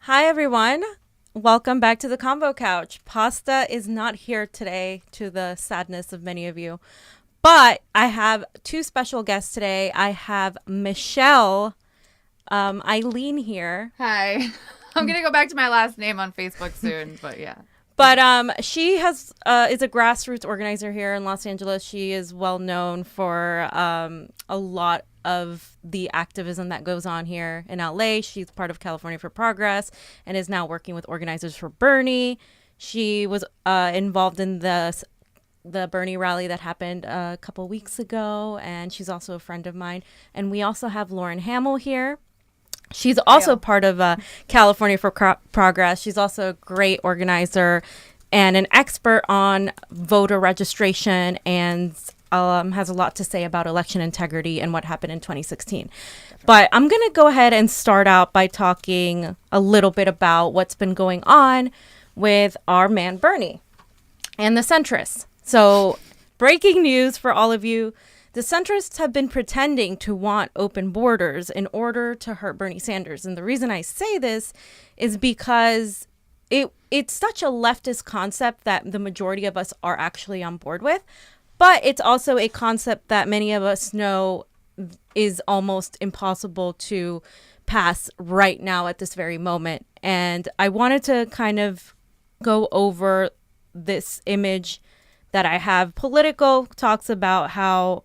Hi, everyone. Welcome back to the Convo Couch. Pasta is not here today, to the sadness of many of you. But I have two special guests today. I have Michelle Eileen here. Hi. I'm going to go back to my last name on Facebook soon, but yeah. But she is a grassroots organizer here in Los Angeles. She is well known for a lot of the activism that goes on here in LA. She's part of California for Progress and is now working with organizers for Bernie. She was involved in the Bernie rally that happened a couple weeks ago, and she's also a friend of mine. And we also have Lauren Hammel here. She's also part of California for Progress. She's also a great organizer and an expert on voter registration and has a lot to say about election integrity and what happened in 2016. But I'm going to go ahead and start out by talking a little bit about what's been going on with our man Bernie and the centrists. So, breaking news for all of you. The centrists have been pretending to want open borders in order to hurt Bernie Sanders. And the reason I say this is because it's such a leftist concept that the majority of us are actually on board with. But it's also a concept that many of us know is almost impossible to pass right now at this very moment. And I wanted to kind of go over this image that I have. Politico talks about how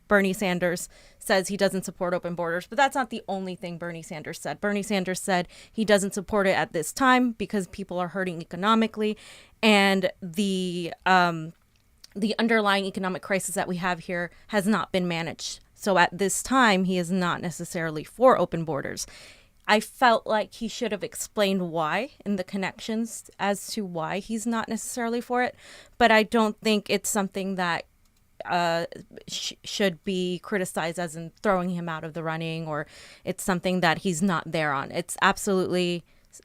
Bernie Sanders says he doesn't support open borders, but that's not the only thing Bernie Sanders said. Bernie Sanders said he doesn't support it at this time because people are hurting economically, and the underlying economic crisis that we have here has not been managed. So at this time, he is not necessarily for open borders. I felt like he should have explained why and the connections as to why he's not necessarily for it. But I don't think it's something that should be criticized as in throwing him out of the running, or it's something that he's not there on. It's absolutely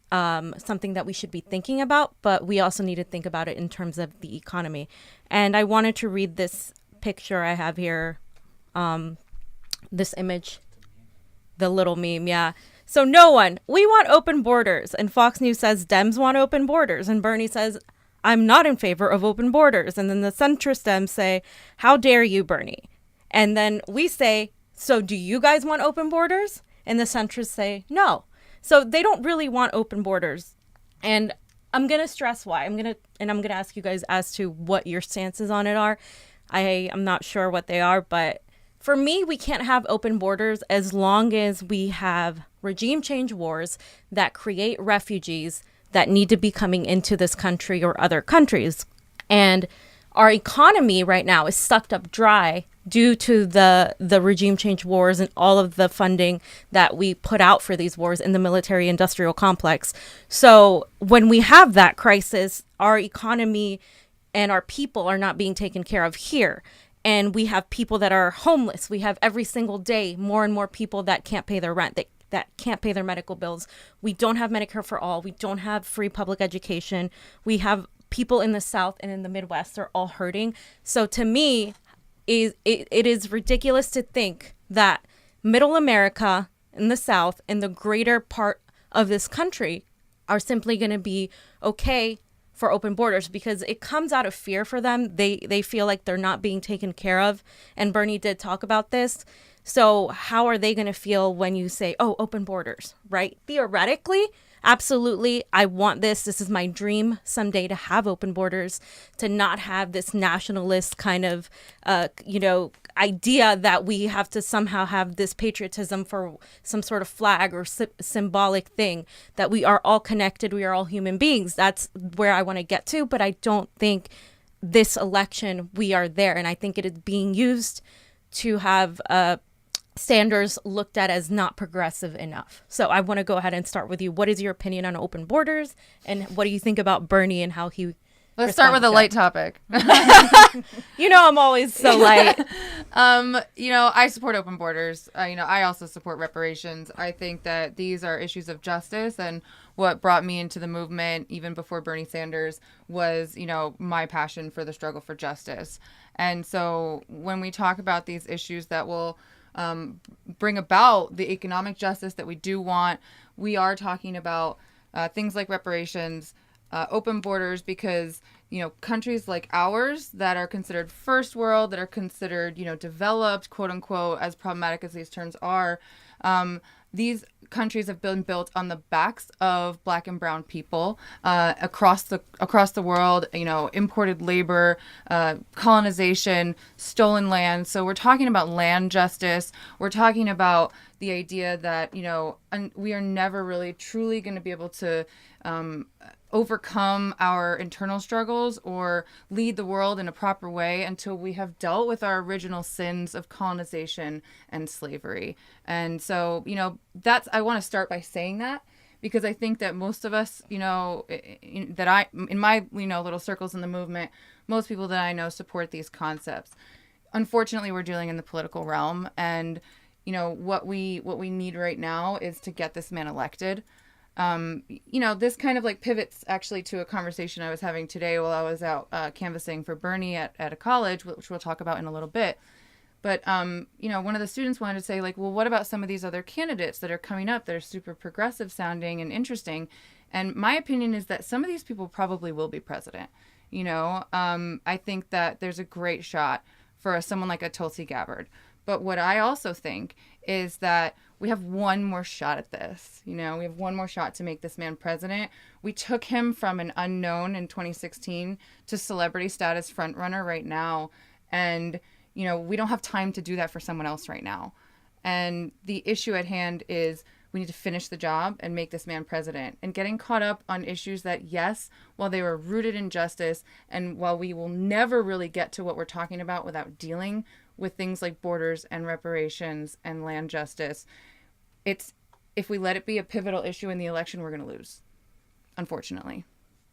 something that we should be thinking about, but we also need to think about it in terms of the economy. And I wanted to read this picture I have here, this image, the little meme, yeah. So we want open borders. And Fox News says Dems want open borders. And Bernie says, I'm not in favor of open borders. And then the centrist Dems say, how dare you, Bernie? And then we say, so do you guys want open borders? And the centrists say, no. So they don't really want open borders. And I'm going to stress why. I'm going to ask you guys as to what your stances on it are. I'm not sure what they are, but for me, we can't have open borders as long as we have regime change wars that create refugees that need to be coming into this country or other countries. And our economy right now is sucked up dry due to the regime change wars and all of the funding that we put out for these wars in the military industrial complex. So when we have that crisis, our economy and our people are not being taken care of here. And we have people that are homeless. We have every single day more and more people that can't pay their rent, that can't pay their medical bills. We don't have Medicare for all. We don't have free public education. We have people in the South and in the Midwest are all hurting. So to me, it is ridiculous to think that middle America in the South and the greater part of this country are simply going to be okay for open borders, because it comes out of fear for them. They feel like they're not being taken care of. And Bernie did talk about this. So how are they going to feel when you say, oh, open borders, right? Theoretically, absolutely. I want this. This is my dream someday to have open borders, to not have this nationalist kind of, idea that we have to somehow have this patriotism for some sort of flag or symbolic thing, that we are all connected. We are all human beings. That's where I want to get to. But I don't think this election we are there. And I think it is being used to have Sanders looked at as not progressive enough. So I want to go ahead and start with you. What is your opinion on open borders, and what do you think about Bernie and how he Let's start with a light topic. I'm always so light. I support open borders. I also support reparations. I think that these are issues of justice, and what brought me into the movement even before Bernie Sanders was, my passion for the struggle for justice. And so when we talk about these issues that will bring about the economic justice that we do want, we are talking about things like reparations, open borders, because countries like ours that are considered first world, that are considered developed, quote unquote, as problematic as these terms are, these countries have been built on the backs of Black and brown people across the world. Imported labor, colonization, stolen land. So we're talking about land justice. We're talking about the idea that we are never really truly going to be able to overcome our internal struggles or lead the world in a proper way until we have dealt with our original sins of colonization and slavery. And so, I want to start by saying that, because I think that most of us, in my, little circles in the movement, most people that I know support these concepts. Unfortunately, we're dealing in the political realm, and, what we need right now is to get this man elected. This kind of pivots actually to a conversation I was having today while I was out canvassing for Bernie at a college, which we'll talk about in a little bit. But, one of the students wanted to say, well, what about some of these other candidates that are coming up that are super progressive sounding and interesting? And my opinion is that some of these people probably will be president. I think that there's a great shot for someone like a Tulsi Gabbard. But what I also think is that we have one more shot at this. We have one more shot to make this man president. We took him from an unknown in 2016 to celebrity status frontrunner right now. And, we don't have time to do that for someone else right now. And the issue at hand is we need to finish the job and make this man president. And getting caught up on issues that, yes, while they were rooted in justice, and while we will never really get to what we're talking about without dealing with things like borders and reparations and land justice, if we let it be a pivotal issue in the election, we're going to lose, unfortunately.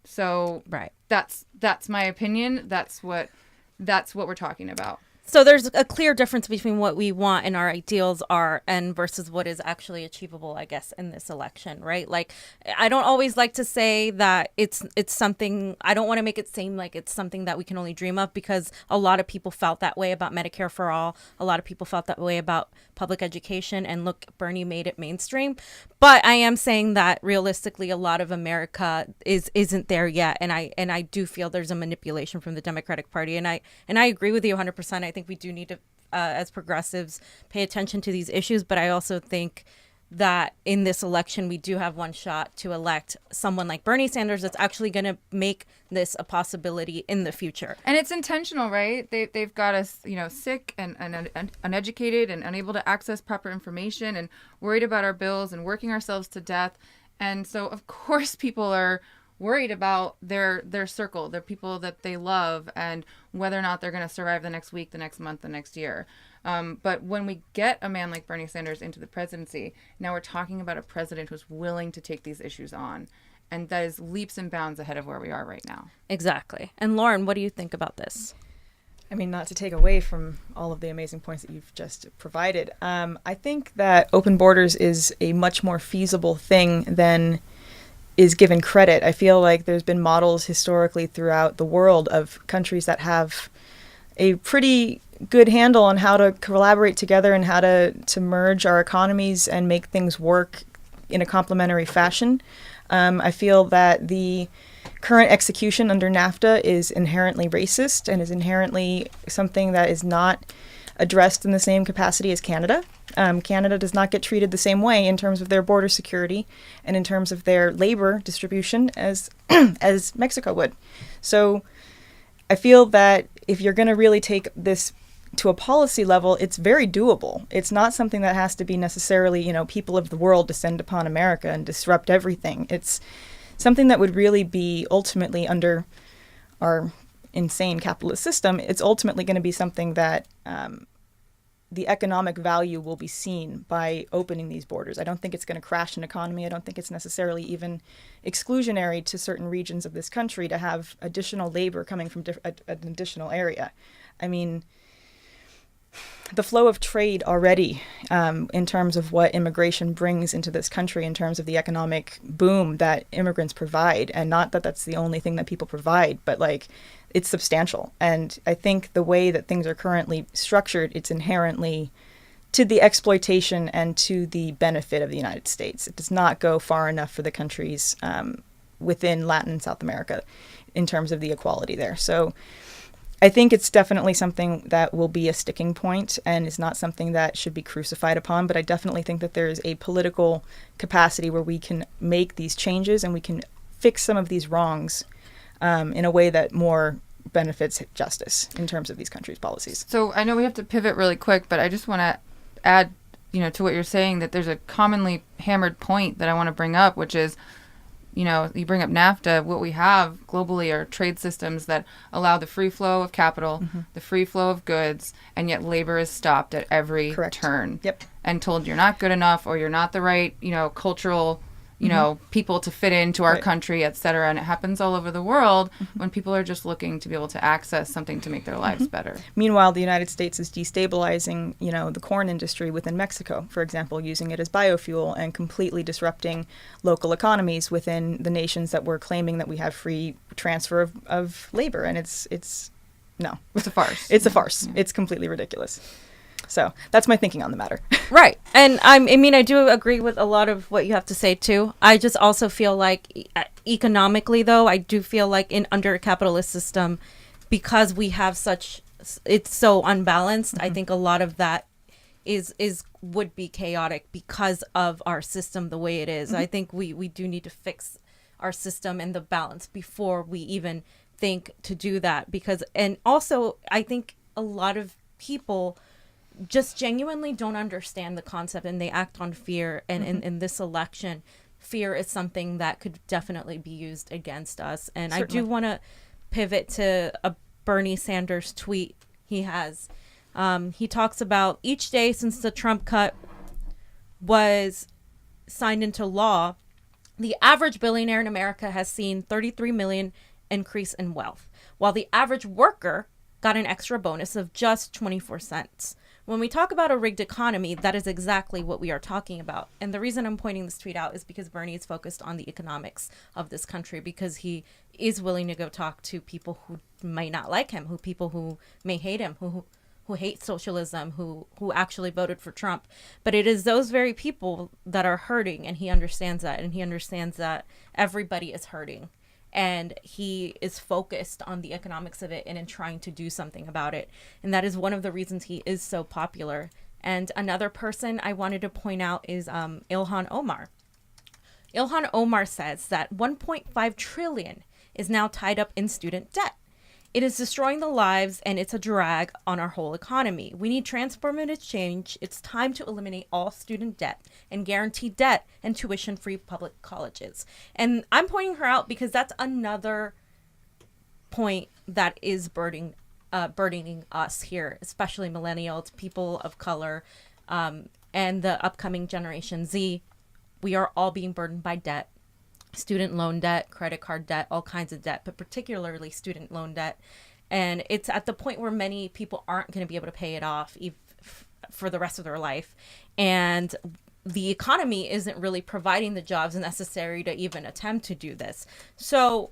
So right. That's my opinion. That's what we're talking about. So there's a clear difference between what we want and our ideals are and versus what is actually achievable, I guess, in this election, right? I don't always like to say that it's something, I don't want to make it seem like it's something that we can only dream of, because a lot of people felt that way about Medicare for all. A lot of people felt that way about public education, and look, Bernie made it mainstream. But I am saying that realistically, a lot of America isn't there yet. And I do feel there's a manipulation from the Democratic Party. And I agree with you 100%. I think we do need to, as progressives, pay attention to these issues. But I also think that in this election, we do have one shot to elect someone like Bernie Sanders that's actually going to make this a possibility in the future. And it's intentional, right? They've got us, sick and uneducated and unable to access proper information and worried about our bills and working ourselves to death. And so, of course, people are worried about their circle, their people that they love, and whether or not they're going to survive the next week, the next month, the next year. But when we get a man like Bernie Sanders into the presidency, now we're talking about a president who's willing to take these issues on. And that is leaps and bounds ahead of where we are right now. Exactly. And Lauren, what do you think about this? I mean, not to take away from all of the amazing points that you've just provided, I think that open borders is a much more feasible thing than is given credit. I feel like there's been models historically throughout the world of countries that have a pretty good handle on how to collaborate together and how to merge our economies and make things work in a complementary fashion. I feel that the current execution under NAFTA is inherently racist and is inherently something that is not addressed in the same capacity as Canada. Canada does not get treated the same way in terms of their border security and in terms of their labor distribution as as Mexico would. So I feel that if you're going to really take this to a policy level, it's very doable. It's not something that has to be necessarily, people of the world descend upon America and disrupt everything. It's something that would really be ultimately, under our insane capitalist system, it's ultimately going to be something that the economic value will be seen by opening these borders. I don't think it's going to crash an economy. I don't think it's necessarily even exclusionary to certain regions of this country to have additional labor coming from an additional area. I mean, the flow of trade already, in terms of what immigration brings into this country, in terms of the economic boom that immigrants provide, and not that that's the only thing that people provide, but it's substantial. And I think the way that things are currently structured, it's inherently to the exploitation and to the benefit of the United States. It does not go far enough for the countries within Latin and South America in terms of the equality there. So I think it's definitely something that will be a sticking point and is not something that should be crucified upon. But I definitely think that there is a political capacity where we can make these changes and we can fix some of these wrongs in a way that more benefits justice in terms of these countries' policies. So I know we have to pivot really quick, but I just want to add, to what you're saying, that there's a commonly hammered point that I want to bring up, which is, you bring up NAFTA. What we have globally are trade systems that allow the free flow of capital, the free flow of goods, and yet labor is stopped at every turn. Yep. And told you're not good enough or you're not the right, cultural, people to fit into our country, et cetera. And it happens all over the world when people are just looking to be able to access something to make their lives better. Meanwhile, the United States is destabilizing, the corn industry within Mexico, for example, using it as biofuel and completely disrupting local economies within the nations that were claiming that we have free transfer of labor. And it's no. It's a farce. It's a farce. It's completely ridiculous. So that's my thinking on the matter. Right. And I do agree with a lot of what you have to say, too. I just also feel like economically, though, I do feel like under a capitalist system, because we have it's so unbalanced, I think a lot of that would be chaotic because of our system the way it is. I think we do need to fix our system and the balance before we even think to do that. And also, I think a lot of people just genuinely don't understand the concept and they act on fear. And in this election, fear is something that could definitely be used against us. And certainly. I do want to pivot to a Bernie Sanders tweet he has. He talks about each day since the Trump cut was signed into law, the average billionaire in America has seen 33 million increase in wealth, while the average worker got an extra bonus of just 24 cents. When we talk about a rigged economy, that is exactly what we are talking about. And the reason I'm pointing this tweet out is because Bernie is focused on the economics of this country, because he is willing to go talk to people who might not like him, people who may hate him, who hate socialism, who actually voted for Trump. But it is those very people that are hurting, and he understands that. And he understands that everybody is hurting. And he is focused on the economics of it and in trying to do something about it. And that is one of the reasons he is so popular. And another person I wanted to point out is Ilhan Omar. Ilhan Omar says that 1.5 trillion is now tied up in student debt. It is destroying the lives, and it's a drag on our whole economy. We need transformative change. It's time to eliminate all student debt and guarantee debt and tuition-free public colleges. And I'm pointing her out because that's another point that is burdening us here, especially millennials, people of color, and the upcoming Generation Z. We are all being burdened by debt. Student loan debt, credit card debt, all kinds of debt, but particularly student loan debt. And it's at the point where many people aren't going to be able to pay it off for the rest of their life. And the economy isn't really providing the jobs necessary to even attempt to do this. So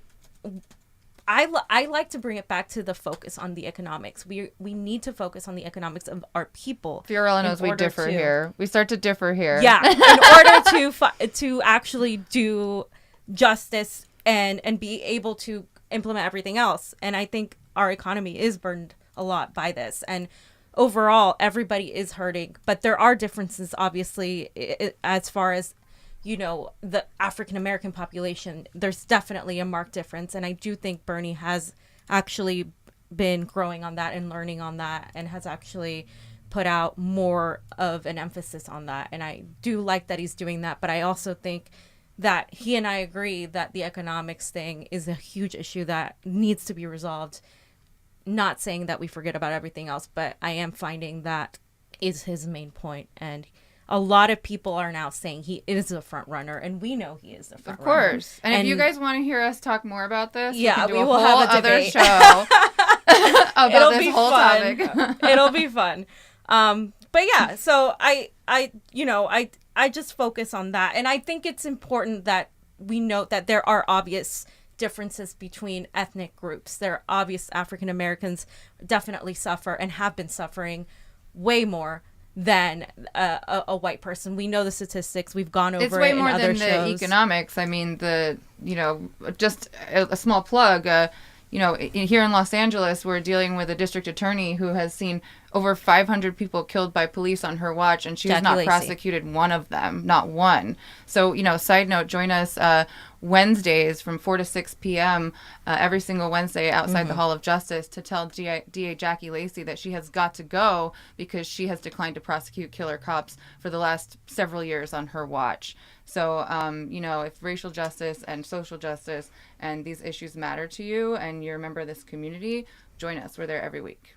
I like to bring it back to the focus on the economics. We need to focus on the economics of our people. Fiorella knows we differ here. We start to differ here. Yeah, in order to actually do justice and be able to implement everything else. And I think our economy is burdened a lot by this. And overall, everybody is hurting. But there are differences, obviously, as far as, the African American population. There's definitely a marked difference. And I do think Bernie has actually been growing on that and learning on that, and has actually put out more of an emphasis on that. And I do like that he's doing that. But I also think that he and I agree that the economics thing is a huge issue that needs to be resolved. Not saying that we forget about everything else, but I am finding that is his main point. And a lot of people are now saying he is a front runner, and we know he is a front runner. Of course. And if you guys want to hear us talk more about this, yeah, we will have a other debate. show about this whole topic. It'll be fun. But yeah, so I just focus on that. And I think it's important that we note that there are obvious differences between ethnic groups. There are obvious African Americans definitely suffer and have been suffering way more than a white person. We know the statistics. We've gone over It's way it in more other than shows. the economics. I mean, just a small plug. Here in Los Angeles, we're dealing with a district attorney who has seen over 500 people killed by police on her watch, and she has Jackie not Lacey. prosecuted one of them, not one. So, side note, join us Wednesdays from 4 to 6 p.m. Every single Wednesday outside the Hall of Justice to tell DA Jackie Lacey that she has got to go because she has declined to prosecute killer cops for the last several years on her watch. So, if racial justice and social justice and these issues matter to you and you're a member of this community, join us. We're there every week.